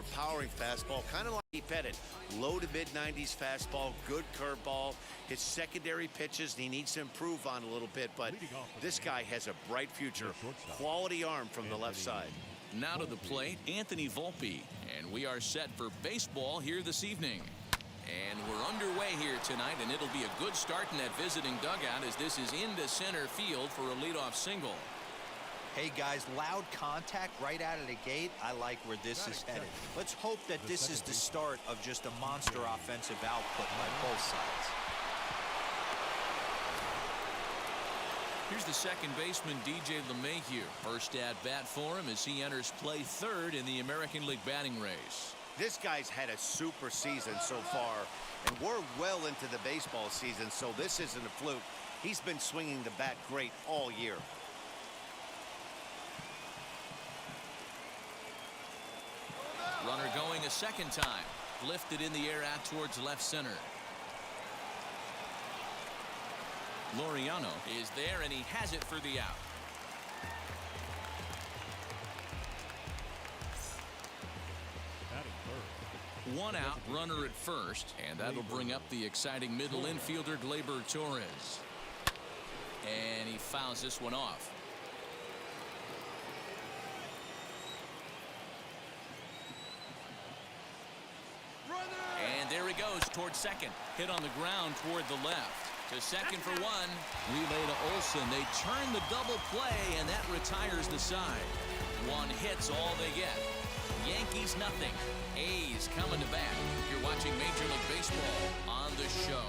overpowering fastball, kind of like Pettit. Low to mid-90s fastball, good curveball. His secondary pitches he needs to improve on a little bit, but this guy has a bright future. Quality arm from the left side. Now to the plate, Anthony Volpe, and we are set for baseball here this evening. And we're underway here tonight, and it'll be a good start in that visiting dugout as this is into center field for a leadoff single. Hey guys, loud contact right out of the gate. I like where this is headed. Let's hope that this is the start of just a monster offensive output by both sides. Here's the second baseman, DJ LeMahieu. First at bat for him as he enters play third in the American League batting race. This guy's had a super season so far, and we're well into the baseball season, so this isn't a fluke. He's been swinging the bat great all year. Runner going a second time. Lifted in the air out towards left center. Laureano is there, and he has it for the out. One out, runner at first, and that'll bring up the exciting middle infielder Gleyber Torres. And he fouls this one off. And there he goes towards second. Hit on the ground toward the left. To second for one. Relay to Olsen. They turn the double play, and that retires the side. One hit's all they get. Yankees nothing. A's coming to bat. You're watching Major League Baseball on the show.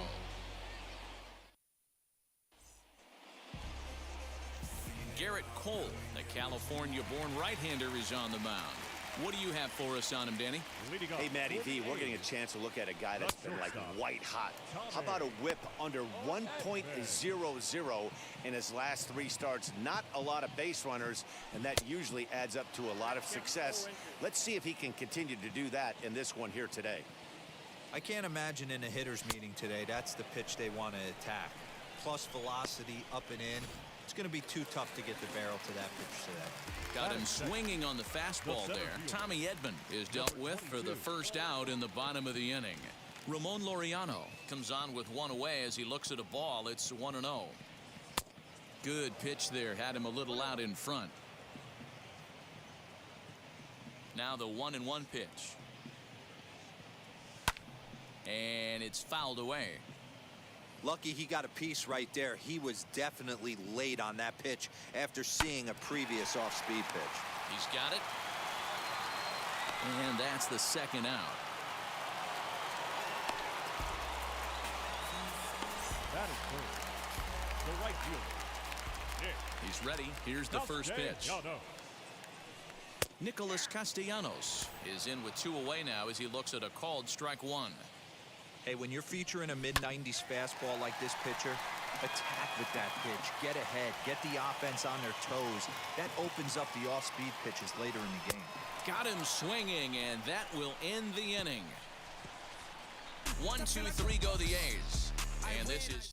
Garrett Cole, the California-born right-hander, is on the mound. What do you have for us on him, Danny? Hey, Matty V, we're getting a chance to look at a guy that's been like white hot. How about a whip under 1.00 in his last 3 starts? Not a lot of base runners, and that usually adds up to a lot of success. Let's see if he can continue to do that in this one here today. I can't imagine in a hitter's meeting today that's the pitch they want to attack. Plus velocity up and in. It's going to be too tough to get the barrel to that pitch today. Got him swinging on the fastball there. Tommy Edman is dealt with for the first out in the bottom of the inning. Ramon Laureano comes on with one away as he looks at a ball. It's 1-0. Good pitch there. Had him a little out in front. Now the 1-1 pitch. And it's fouled away. Lucky he got a piece right there. He was definitely late on that pitch after seeing a previous off-speed pitch. He's got it. And that's the second out. That is good. The right fielder. He's ready. Here's the first pitch. Nicholas Castellanos is in with 2 away now as he looks at a called strike 1. Hey, when you're featuring a mid-90s fastball like this pitcher, attack with that pitch. Get ahead. Get the offense on their toes. That opens up the off-speed pitches later in the game. Got him swinging, and that will end the inning. 1, 2, 3 go the A's. And this is...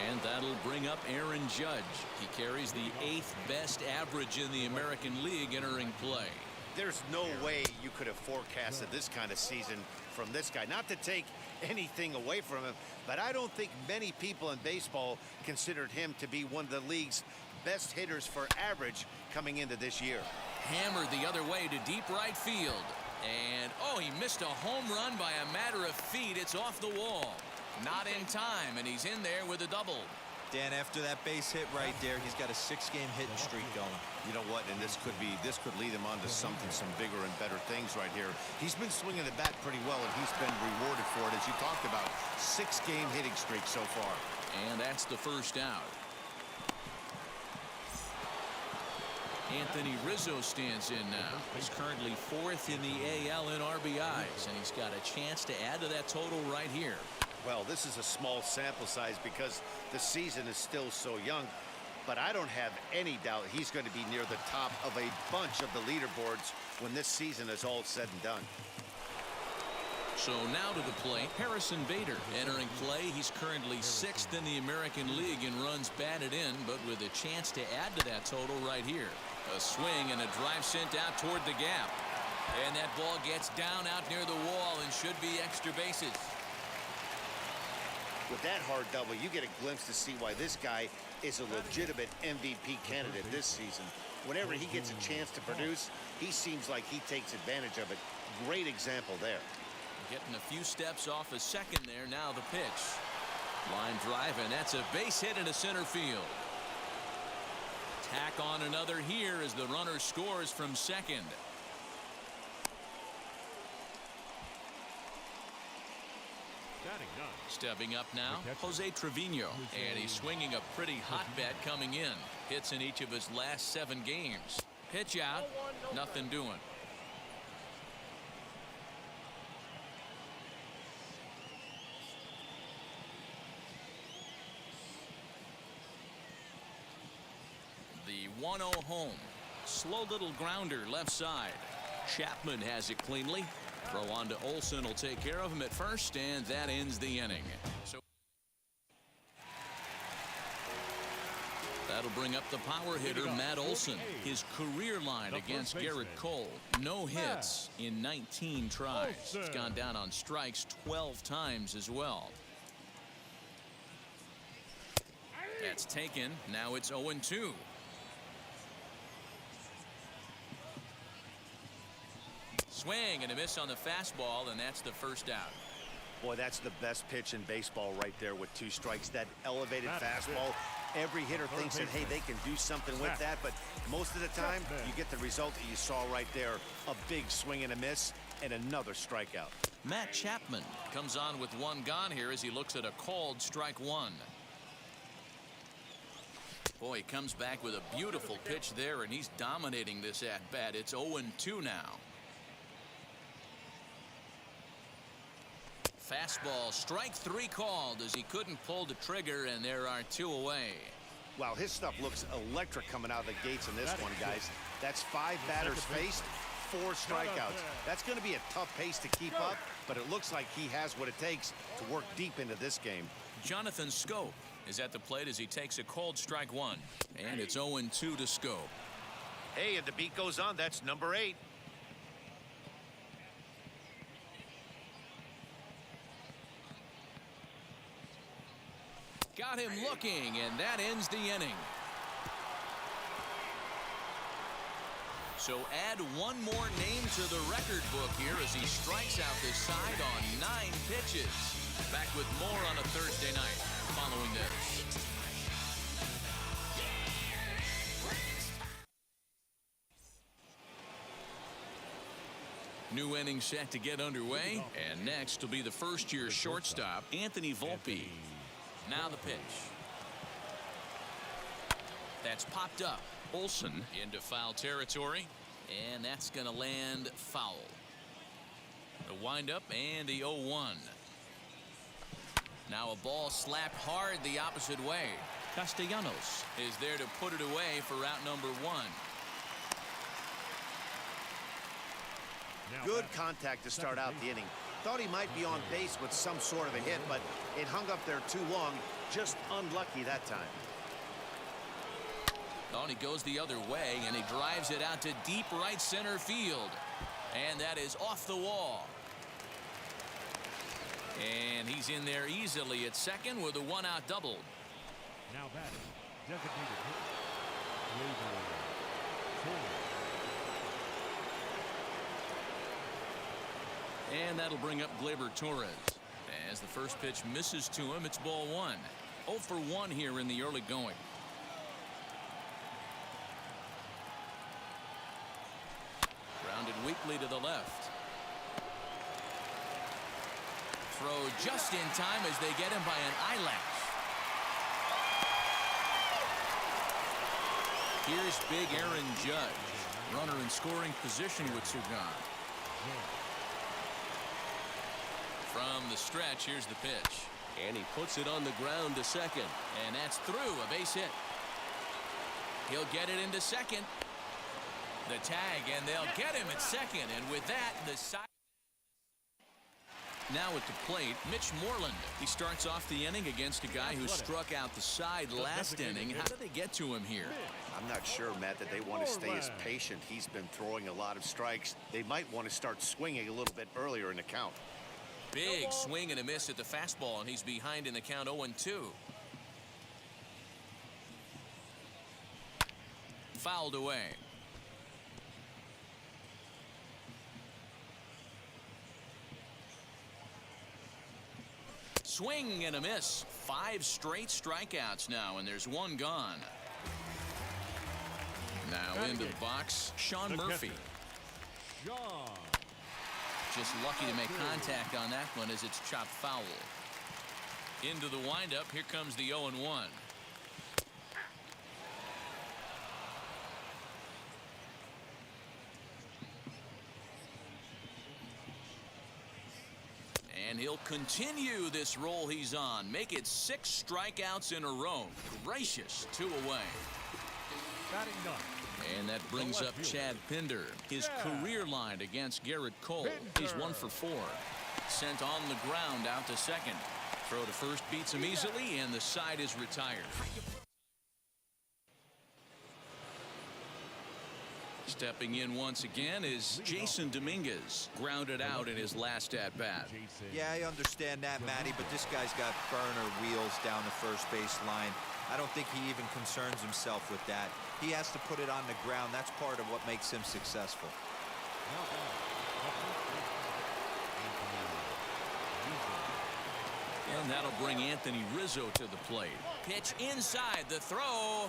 And that'll bring up Aaron Judge. He carries the 8th best average in the American League entering play. There's no way you could have forecasted this kind of season from this guy. Not to take anything away from him, but I don't think many people in baseball considered him to be one of the league's best hitters for average coming into this year. Hammered the other way to deep right field. And, oh, he missed a home run by a matter of feet. It's off the wall. Not in time, and he's in there with a double. Dan, after that base hit right there, he's got a 6-game hitting streak going. You know what? And this could lead him on to some bigger and better things right here. He's been swinging the bat pretty well, and he's been rewarded for it, as you talked about. 6-game hitting streak so far. And that's the first out. Anthony Rizzo stands in now. He's currently 4th in the AL in RBIs, and he's got a chance to add to that total right here. Well, this is a small sample size because the season is still so young, but I don't have any doubt he's going to be near the top of a bunch of the leaderboards when this season is all said and done. So now to the plate, Harrison Bader entering play. He's currently 6th in the American League in runs batted in, but with a chance to add to that total right here. A swing and a drive sent out toward the gap. And that ball gets down out near the wall and should be extra bases. With that hard double, you get a glimpse to see why this guy is a legitimate MVP candidate this season. Whenever he gets a chance to produce, he seems like he takes advantage of it. Great example there. Getting a few steps off a second there. Now the pitch. Line drive, and that's a base hit into center field. Tack on another here as the runner scores from second. Stepping up now, Jose Trevino, and he's swinging a pretty hot bat coming in. Hits in each of his last 7 games. Pitch out, nothing doing. The 1-0 home. Slow little grounder left side. Chapman has it cleanly. Throw on to Olson will take care of him at first, and that ends the inning. So that'll bring up the power hitter, Matt Olson. His career line against Garrett Cole. No hits in 19 tries. He's gone down on strikes 12 times as well. That's taken. Now it's 0-2. Swing and a miss on the fastball, and that's the first out. Boy, that's the best pitch in baseball right there with 2 strikes. That elevated fastball. Every hitter thinks that, hey, they can do something with that, but most of the time you get the result that you saw right there. A big swing and a miss and another strikeout. Matt Chapman comes on with 1 gone here as he looks at a called strike 1. Boy, he comes back with a beautiful pitch there, and he's dominating this at bat. It's 0-2 now. Fastball, strike 3 called as he couldn't pull the trigger, and there are 2 away. Wow, his stuff looks electric coming out of the gates in this one, guys. That's 5 batters faced, 4 strikeouts. That's going to be a tough pace to keep up, but it looks like he has what it takes to work deep into this game. Jonathan Scope is at the plate as he takes a called strike 1, and it's 0-2 to Scope. Hey, and the beat goes on. That's number 8. Got him looking, and that ends the inning. So add 1 more name to the record book here as he strikes out this side on 9 pitches. Back with more on a Thursday night following this. New inning set to get underway, and next will be the first-year shortstop, Anthony Volpe. Now the pitch. That's popped up. Olson into foul territory, and that's going to land foul. The windup and the 0-1. Now a ball slapped hard the opposite way. Castellanos is there to put it away for out number 1. Good contact to start out the inning. Thought he might be on base with some sort of a hit, but it hung up there too long. Just unlucky that time. Oh, and he goes the other way, and he drives it out to deep right center field. And that is off the wall. And he's in there easily at second with a 1-out double. Now batting, designated hitter, and that'll bring up Gleyber Torres. As the first pitch misses to him, it's ball 1. 0 for 1 here in the early going. Grounded weakly to the left. Throw just in time as they get him by an eyelash. Here's big Aaron Judge. Runner in scoring position with Sugan. From the stretch, here's the pitch. And he puts it on the ground to second. And that's through, a base hit. He'll get it into second. The tag, and they'll get him at second. And with that, the side. Now at the plate, Mitch Moreland. He starts off the inning against a guy who struck out the side last inning. How do they get to him here? I'm not sure, Matt, that they want to stay as patient. He's been throwing a lot of strikes. They might want to start swinging a little bit earlier in the count. Big swing and a miss at the fastball, and he's behind in the count 0-2. Fouled away. Swing and a miss. 5 straight strikeouts now, and there's 1 gone. Now into the box, Sean Murphy. Just lucky to make contact on that one as it's chopped foul. Into the windup, here comes the 0-1. And he'll continue this roll he's on. Make it 6 strikeouts in a row. Gracious, 2 away. Batting 9. And that brings up Chad Pinder. His career line against Garrett Cole. He's 1 for 4. Sent on the ground out to second. Throw to first beats him easily, and the side is retired. Stepping in once again is Jason Dominguez. Grounded out in his last at-bat. Yeah, I understand that, Matty, but this guy's got burner wheels down the first base line. I don't think he even concerns himself with that. He has to put it on the ground. That's part of what makes him successful. And that'll bring Anthony Rizzo to the plate. Pitch inside. The throw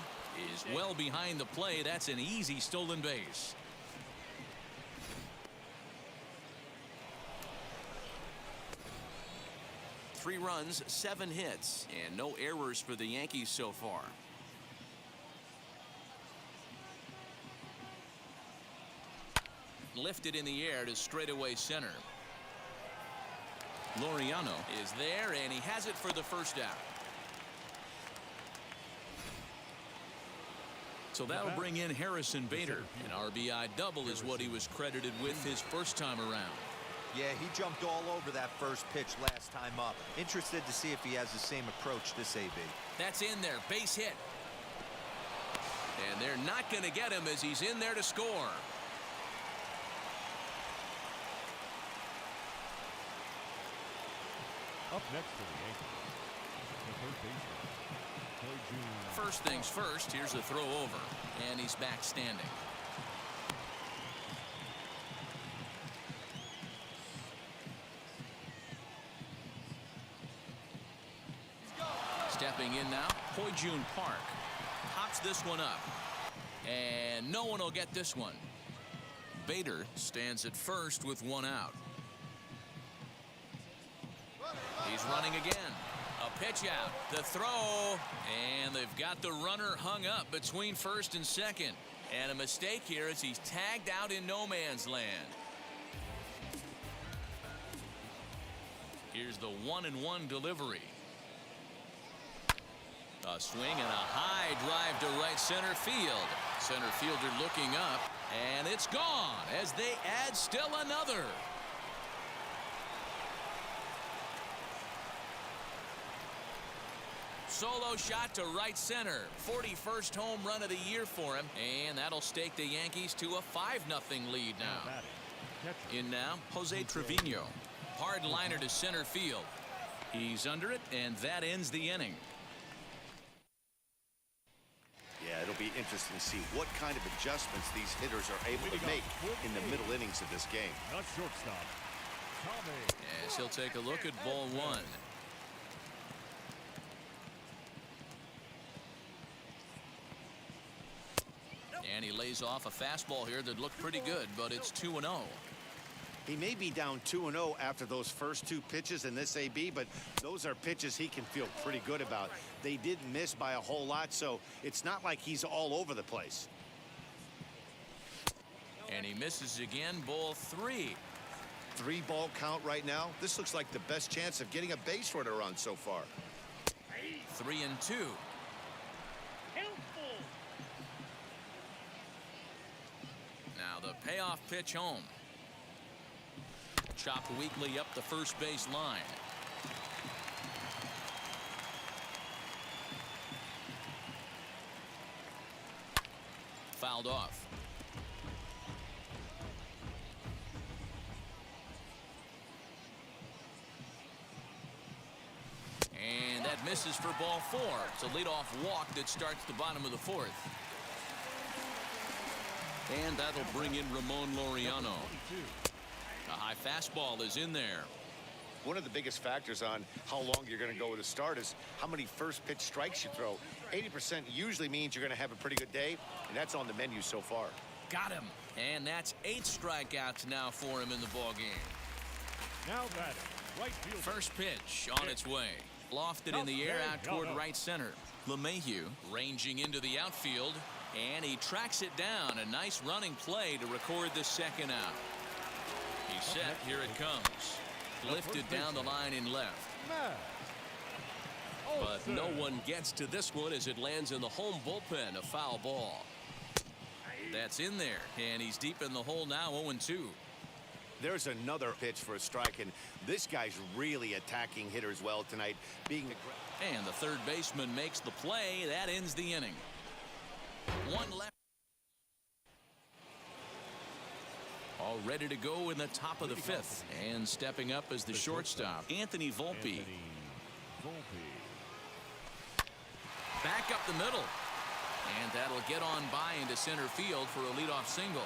is well behind the play. That's an easy stolen base. Three runs, 7 hits, and no errors for the Yankees so far. Lifted in the air to straightaway center. Laureano is there, and he has it for the first out. So that'll bring in Harrison Bader. An RBI double is what he was credited with his first time around. Yeah, he jumped all over that first pitch last time up. Interested to see if he has the same approach this AB. That's in there. Base hit. And they're not going to get him as he's in there to score. Up next for the Yankees, the third baseman. First things first, here's the throw over, and he's back standing. Stepping in now, Jun Park hops this one up, and no one will get this one. Bader stands at first with 1 out. He's running again. A pitch out. The throw. And they've got the runner hung up between first and second. And a mistake here as he's tagged out in no man's land. Here's the 1-1 delivery. A swing and a high drive to right center field. Center fielder looking up. And it's gone as they add still another. Solo shot to right center. 41st home run of the year for him. And that'll stake the Yankees to a 5-0 lead now. In now, Jose Trevino. Hard liner to center field. He's under it, and that ends the inning. Yeah, it'll be interesting to see what kind of adjustments these hitters are able to make in the middle innings of this game. Not shortstop. As he'll take a look at ball 1. And he lays off a fastball here that looked pretty good, but it's 2-0. He may be down 2-0 after those first 2 pitches in this AB, but those are pitches he can feel pretty good about. They didn't miss by a whole lot, so it's not like he's all over the place. And he misses again, ball 3. 3-ball count right now. This looks like the best chance of getting a base runner on so far. 3-2. Now the payoff pitch home. chopped weakly up the first base line. Fouled off. And that misses for ball 4. It's a leadoff walk that starts the bottom of the 4th. And that'll bring in Ramon Laureano. A high fastball is in there. One of the biggest factors on how long you're going to go with a start is how many first pitch strikes you throw. 80% usually means you're going to have a pretty good day, and that's on the menu so far. Got him. And that's 8 strikeouts now for him in the ball game. Now batting, right field. First pitch on its way. Lofted in the air out toward right center. LeMahieu ranging into the outfield, and he tracks it down. A nice running play to record the second out. He's set. Here it comes. Lifted down the line in left. But no one gets to this one as it lands in the home bullpen. A foul ball. That's in there, and he's deep in the hole now. 0-2. There's another pitch for a strike, and this guy's really attacking hitters well tonight. And the third baseman makes the play. That ends the inning. One left. All ready to go in the top of the 5th. And stepping up as the shortstop, Anthony Volpe. Back up the middle. And that'll get on by into center field for a leadoff single.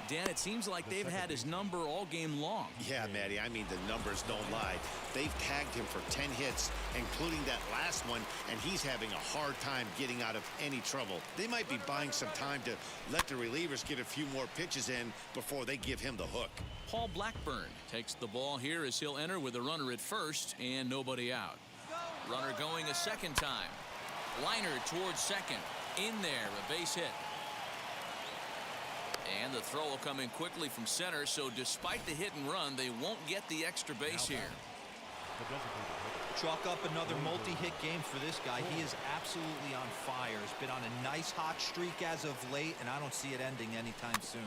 Dan, it seems like they've had his number all game long. Yeah, Matty, I mean, the numbers don't lie. They've tagged him for 10 hits, including that last one, and he's having a hard time getting out of any trouble. They might be buying some time to let the relievers get a few more pitches in before they give him the hook. Paul Blackburn takes the ball here as he'll enter with a runner at first and nobody out. Runner going a second time. Liner towards second. In there, a base hit. And the throw will come in quickly from center, so despite the hit and run, they won't get the extra base here. Chalk up another multi-hit game for this guy. He is absolutely on fire. He's been on a nice hot streak as of late, and I don't see it ending anytime soon.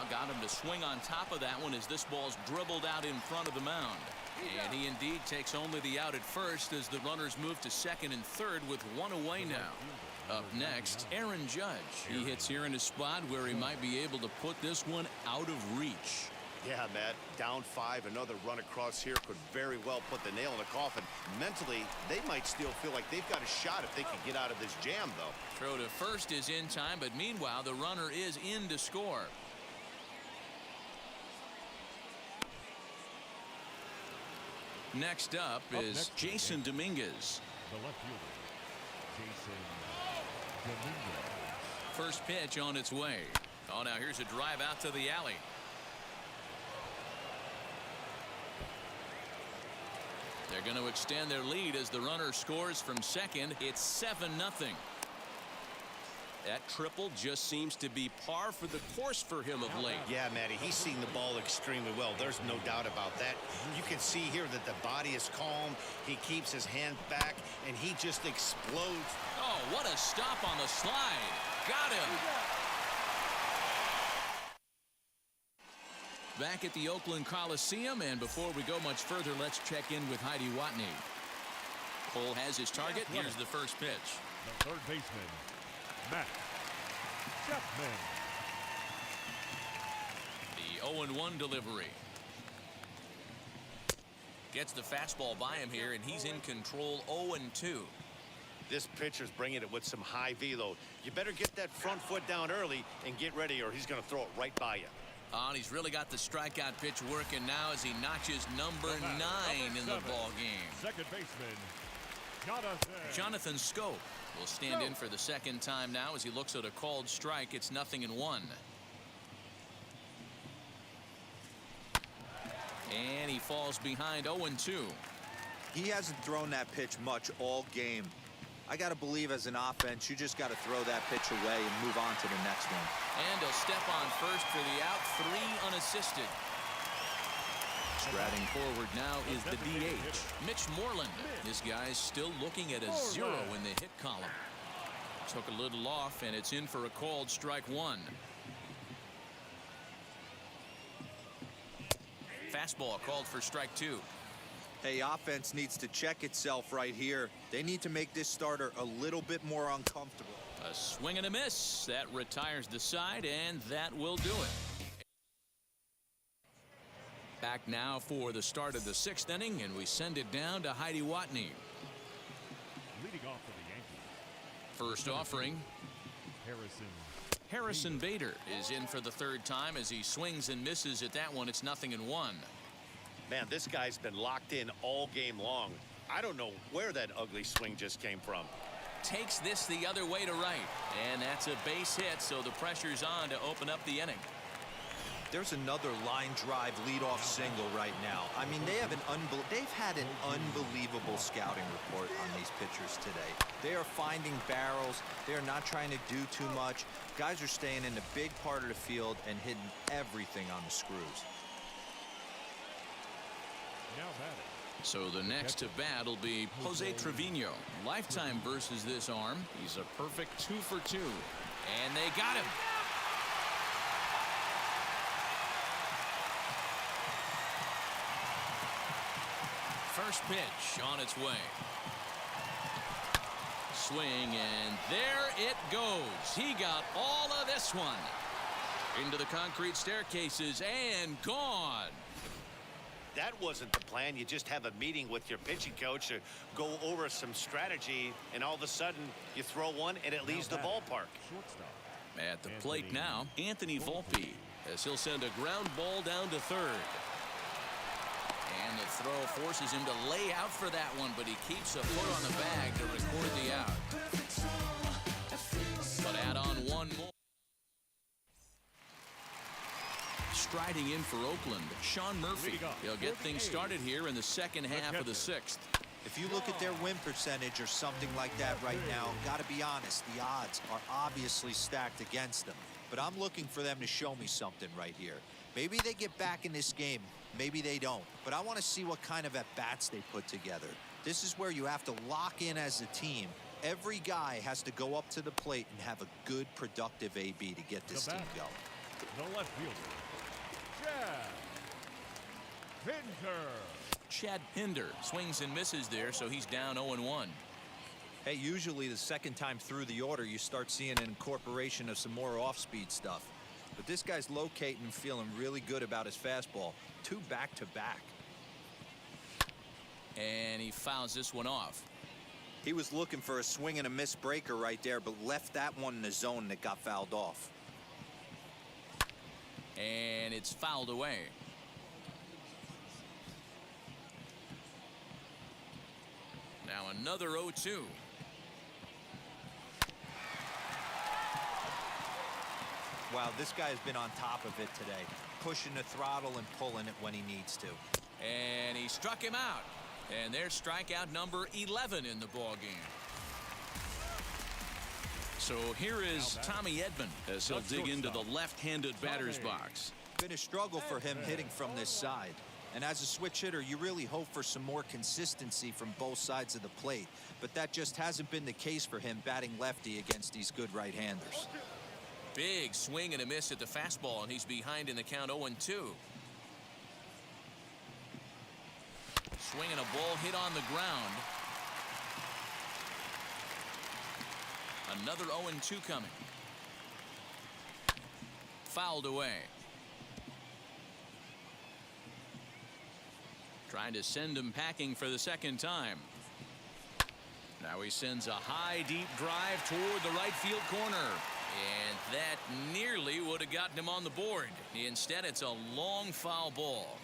Got him to swing on top of that one as this ball's dribbled out in front of the mound. And he indeed takes only the out at first as the runners move to second and third with one away now. Up next, Aaron Judge. He hits here in a spot where he might be able to put this one out of reach. Yeah, Matt, down 5, another run across here could very well put the nail in the coffin. Mentally, they might still feel like they've got a shot if they can get out of this jam, though. Throw to first is in time, but meanwhile, the runner is in to score. Next up is Jason Dominguez. The left fielder, Jason Dominguez. First pitch on its way. Oh, now here's a drive out to the alley. They're going to extend their lead as the runner scores from second. It's 7-0. That triple just seems to be par for the course for him of late. Yeah, Matty, he's seeing the ball extremely well. There's no doubt about that. You can see here that the body is calm. He keeps his hand back, and he just explodes. Oh, what a stop on the slide. Got him. Back at the Oakland Coliseum, and before we go much further, let's check in with Heidi Watney. Cole has his target. Here's the first pitch. The third baseman, Matt Chapman. The 0-1 delivery. Gets the fastball by him here, and he's in control. 0-2. This pitcher's bringing it with some high velo. You better get that front foot down early and get ready, or he's going to throw it right by you. And he's really got the strikeout pitch working now as he notches number 9 in the ball game. Second baseman, Jonathan Scope will stand in for the second time now as he looks at a called strike. It's 0-1. And he falls behind 0-2. He hasn't thrown that pitch much all game. I got to believe as an offense, you just got to throw that pitch away and move on to the next one. And he'll step on first for the out. 3 unassisted. Striding forward now is the DH, Mitch Moreland. This guy's still looking at a 0 in the hit column. Took a little off, and it's in for a called strike 1. Fastball called for strike 2. Hey, offense needs to check itself right here. They need to make this starter a little bit more uncomfortable. A swing and a miss. That retires the side, and that will do it. Back now for the start of the 6th inning, and we send it down to Heidi Watney. leading off for the Yankees. First offering. Harrison Bader is in for the 3rd time as he swings and misses at that one. It's 0-1. Man, this guy's been locked in all game long. I don't know where that ugly swing just came from. Takes this the other way to right, and that's a base hit, so the pressure's on to open up the inning. There's another line drive leadoff single right now. I mean, they've had an unbelievable scouting report on these pitchers today. They are finding barrels. They are not trying to do too much. Guys are staying in the big part of the field and hitting everything on the screws. So the next to bat will be Jose Trevino. Lifetime versus this arm. He's a perfect 2 for 2. And they got him. First pitch on its way. Swing, and there it goes. He got all of this one. Into the concrete staircases and gone. That wasn't the plan. You just have a meeting with your pitching coach to go over some strategy, and all of a sudden you throw one and it leaves the ballpark. At the plate now, Anthony Volpe, as he'll send a ground ball down to 3rd. And the throw forces him to lay out for that one, but he keeps a foot on the bag to record the out. But add on one more. Striding in for Oakland, Sean Murphy. He'll get things started here in the second half of the 6th. If you look at their win percentage or something like that right now, got to be honest, the odds are obviously stacked against them. But I'm looking for them to show me something right here. Maybe they get back in this game. Maybe they don't. But I want to see what kind of at-bats they put together. This is where you have to lock in as a team. Every guy has to go up to the plate and have a good, productive AB to get this team going. The left fielder, Chad Pinder swings and misses there, so he's down 0-1. Hey, usually the second time through the order, you start seeing an incorporation of some more off-speed stuff. But this guy's locating and feeling really good about his fastball. 2 back-to-back. And he fouls this one off. He was looking for a swing and a miss breaker right there, but left that one in the zone that got fouled off. And it's fouled away. Now another 0-2. Wow, this guy has been on top of it today, pushing the throttle and pulling it when he needs to. And he struck him out. And there's strikeout number 11 in the ballgame. So here is Tommy Edman as he'll dig into the left-handed batter's box. Been a struggle for him hitting from this side. And as a switch hitter, you really hope for some more consistency from both sides of the plate. But that just hasn't been the case for him batting lefty against these good right-handers. Big swing and a miss at the fastball, and he's behind in the count 0-2. Swinging a ball hit on the ground. Another 0-2 coming. Fouled away. Trying to send him packing for the second time. Now he sends a high, deep drive toward the right field corner. And that nearly would have gotten him on the board. Instead, it's a long foul ball.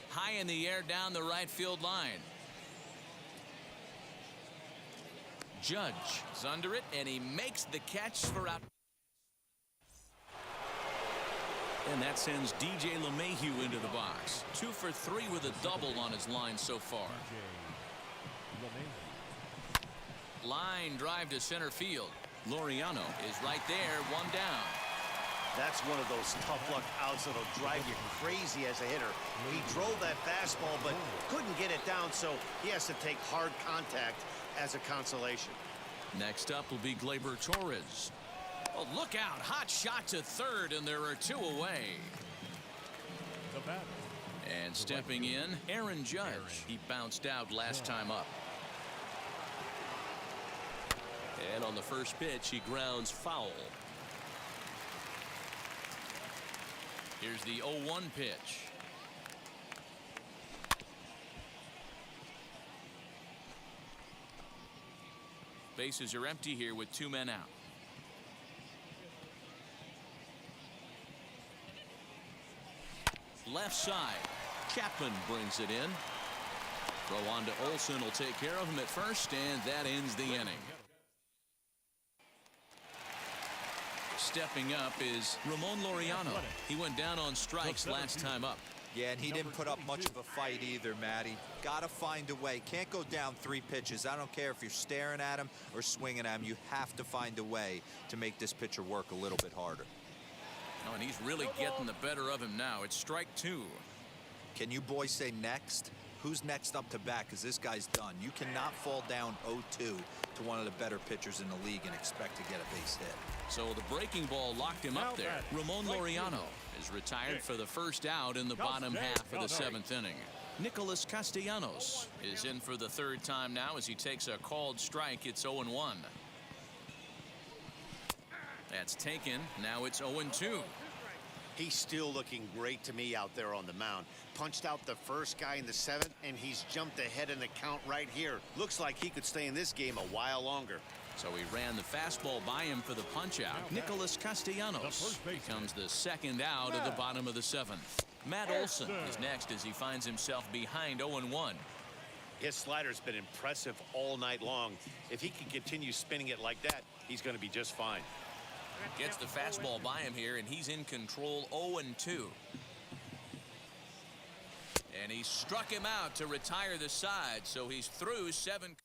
High in the air down the right field line. Judge is under it, and he makes the catch for out. And that sends DJ LeMahieu into the box. 2 for 3 with a double on his line so far. Line drive to center field. Laureano is right there, 1 down. That's one of those tough luck outs that'll drive you crazy as a hitter. He drove that fastball but couldn't get it down, so he has to take hard contact as a consolation. Next up will be Gleyber Torres. Oh, look out. Hot shot to third, and there are 2 away. The batter. And stepping in, Aaron Judge. He bounced out last time up. And on the first pitch, he grounds foul. Here's the 0-1 pitch. Bases are empty here with 2 men out. Left side. Chapman brings it in. Throw on to Olsen will take care of him at first, and that ends the inning. Stepping up is Ramon Laureano. He went down on strikes last time up. Yeah, and he didn't put up much of a fight either, Matty. Gotta find a way. Can't go down 3 pitches. I don't care if you're staring at him or swinging at him. You have to find a way to make this pitcher work a little bit harder. Oh, and he's really getting the better of him now. It's strike 2. Can you boys say next? Who's next up to bat? Because this guy's done. You cannot fall down 0-2 to one of the better pitchers in the league and expect to get a base hit. So the breaking ball locked him up there. Ramon Laureano is retired for the first out in the bottom half of the 7th inning. Nicholas Castellanos is in for the 3rd time now as he takes a called strike. It's 0-1. That's taken. Now it's 0-2. He's still looking great to me out there on the mound. Punched out the first guy in the 7th, and he's jumped ahead in the count right here. Looks like he could stay in this game a while longer. So he ran the fastball by him for the punch-out. Nicholas Castellanos becomes the 2nd out of the bottom of the 7th. Matt Olson is next as he finds himself behind 0-1. His slider's been impressive all night long. If he can continue spinning it like that, he's going to be just fine. Gets the fastball by him here, and he's in control. 0-2. And he struck him out to retire the side, so he's through 7.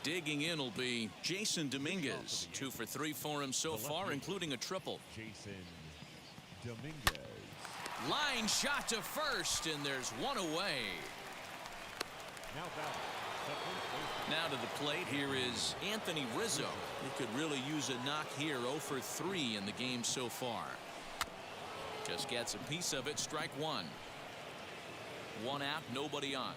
Digging in will be Jason Dominguez. 2 for 3 for him so far, including a triple. Jason Dominguez. Line shot to first, and there's 1 away. Now batting. Now to the plate, here is Anthony Rizzo. He could really use a knock here. 0 for 3 in the game so far. Just gets a piece of it. Strike 1. 1 out, nobody on.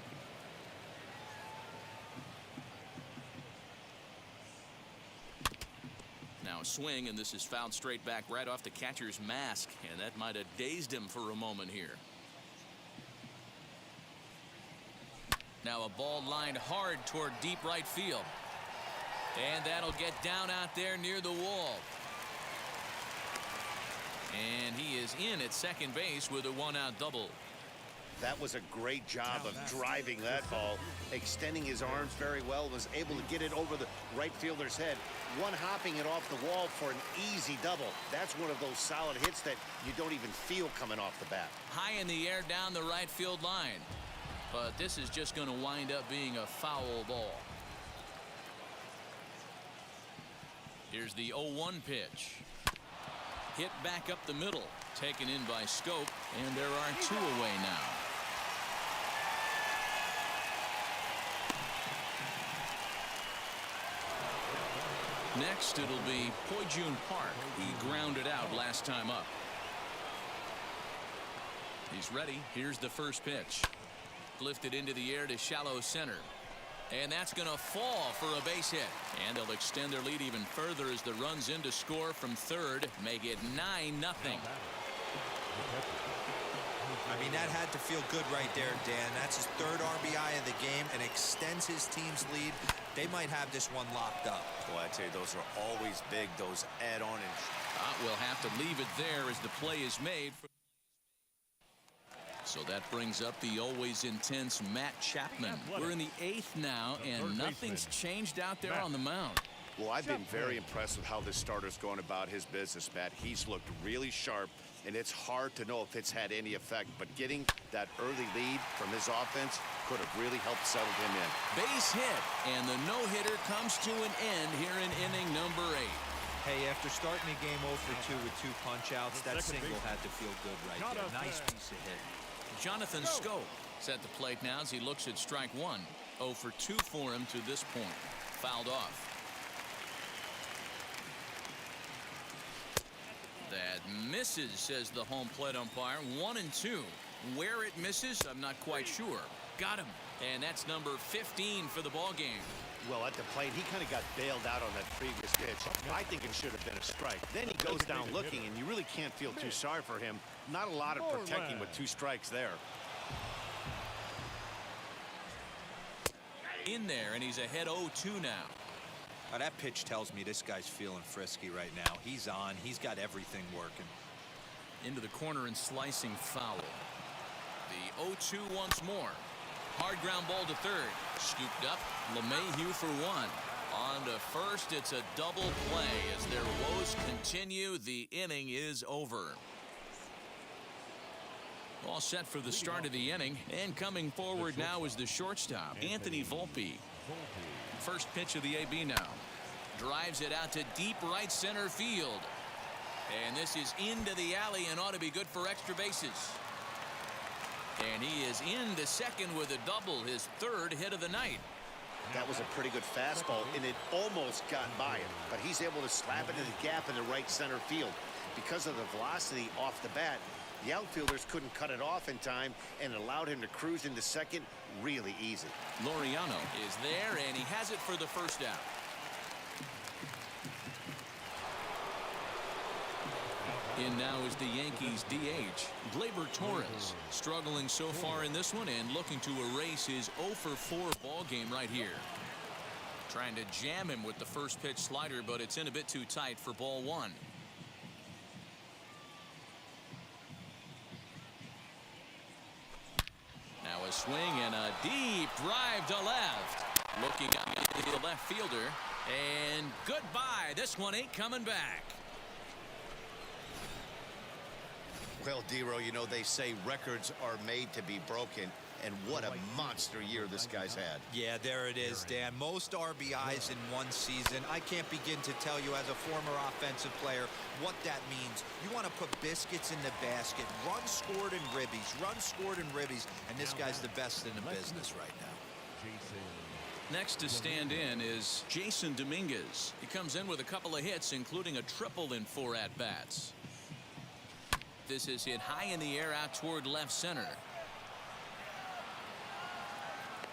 Now a swing, and this is fouled straight back right off the catcher's mask, and that might have dazed him for a moment here. Now a ball lined hard toward deep right field. And that'll get down out there near the wall. And he is in at second base with a 1-out double. That was a great job of driving that ball, extending his arms very well, was able to get it over the right fielder's head, one-hopping it off the wall for an easy double. That's one of those solid hits that you don't even feel coming off the bat. High in the air down the right field line. but this is just going to wind up being a foul ball. Here's the 0-1 pitch. Hit back up the middle, taken in by Scope, and there are 2 away now. Next, it'll be Poijun Park. He grounded out last time up. He's ready. Here's the first pitch. Lifted into the air to shallow center. And that's going to fall for a base hit. And they'll extend their lead even further as the runs in to score from third. Make it 9-0. I mean, that had to feel good right there, Dan. That's his 3rd RBI of the game and extends his team's lead. They might have this one locked up. Well, I tell you, those are always big, those add-on. We'll have to leave it there as the play is made. So that brings up the always intense Matt Chapman. We're in the 8th now, and nothing's changed out there on the mound. Well, I've been very impressed with how this starter's going about his business, Matt. He's looked really sharp, and it's hard to know if it's had any effect. But getting that early lead from his offense could have really helped settle him in. Base hit, and the no-hitter comes to an end here in inning number 8. Hey, after starting the game 0 for 2 with 2 punch-outs, that single had to feel good right there. Nice piece of hit. Jonathan Scope is at the plate now as he looks at strike 1. 0 for 2 for him to this point. Fouled off. That misses, says the home plate umpire. 1-2. Where it misses, I'm not quite sure. Got him. And that's number 15 for the ball game. Well, at the plate, he kind of got bailed out on that previous pitch. I think it should have been a strike. Then he goes down looking, and you really can't feel too sorry for him. Not a lot of protecting with 2 strikes there. In there, and he's ahead 0-2 now. Now, that pitch tells me this guy's feeling frisky right now. He's on. He's got everything working. Into the corner and slicing foul. The 0-2 once more. Hard ground ball to third. Scooped up. LeMahieu for 1. On to first. It's a double play as their woes continue. The inning is over. All set for the start of the inning. And coming forward now is the shortstop, Anthony Volpe. First pitch of the AB now. Drives it out to deep right center field. And this is into the alley and ought to be good for extra bases. And he is into second with a double, his 3rd hit of the night. That was a pretty good fastball, and it almost got by him. But he's able to slap it in the gap in the right center field. Because of the velocity off the bat, the outfielders couldn't cut it off in time and allowed him to cruise into second really easy. Laureano is there, and he has it for the first out. In now is the Yankees DH, Gleyber Torres, struggling so far in this one and looking to erase his 0 for 4 ball game right here. Trying to jam him with the first pitch slider, but it's in a bit too tight for ball 1. Now a swing and a deep drive to left. Looking up at the left fielder, and goodbye. This one ain't coming back. Well, Dero, you know, they say records are made to be broken, and what a monster year this guy's had. Yeah, there it is, Dan. Most RBIs in one season. I can't begin to tell you as a former offensive player what that means. You want to put biscuits in the basket. Runs scored in ribbies. Runs scored in ribbies. And this guy's the best in the business right now. Next to stand in is Jason Dominguez. He comes in with a couple of hits, including a triple in 4 at-bats. This is hit high in the air out toward left center.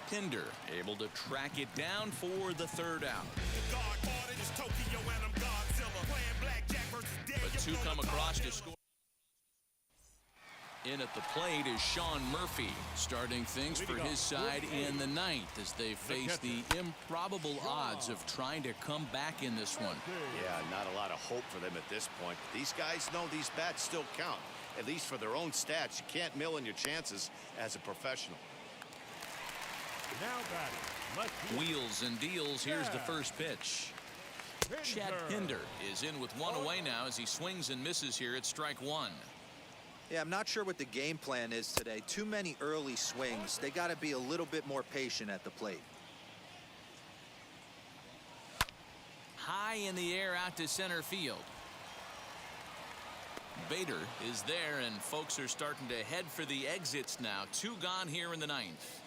Pinder able to track it down for the 3rd out. But 2 come across to score. In at the plate is Sean Murphy, starting things for his side in the 9th as they face the improbable odds of trying to come back in this one. Yeah, not a lot of hope for them at this point. These guys know these bats still count, at least for their own stats. You can't mill in your chances as a professional. Now batting. Wheels and deals. Here's the first pitch. Chad Pinder is in with 1 away now as he swings and misses here at strike 1. Yeah, I'm not sure what the game plan is today. Too many early swings. They got to be a little bit more patient at the plate. High in the air out to center field. Bader is there, and folks are starting to head for the exits now. 2 gone here in the 9th.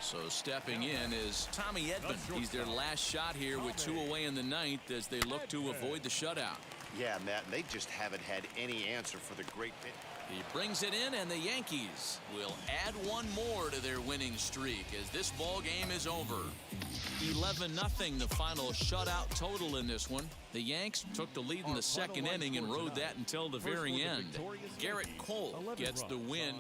So stepping in is Tommy Edman. He's their last shot here with 2 away in the 9th as they look to avoid the shutout. Yeah, Matt, they just haven't had any answer for the great pitch. He brings it in, and the Yankees will add 1 more to their winning streak as this ball game is over. 11-0 the final shutout total in this one. The Yanks took the lead in the 2nd inning and rode that until the very end. Garrett Cole gets the win.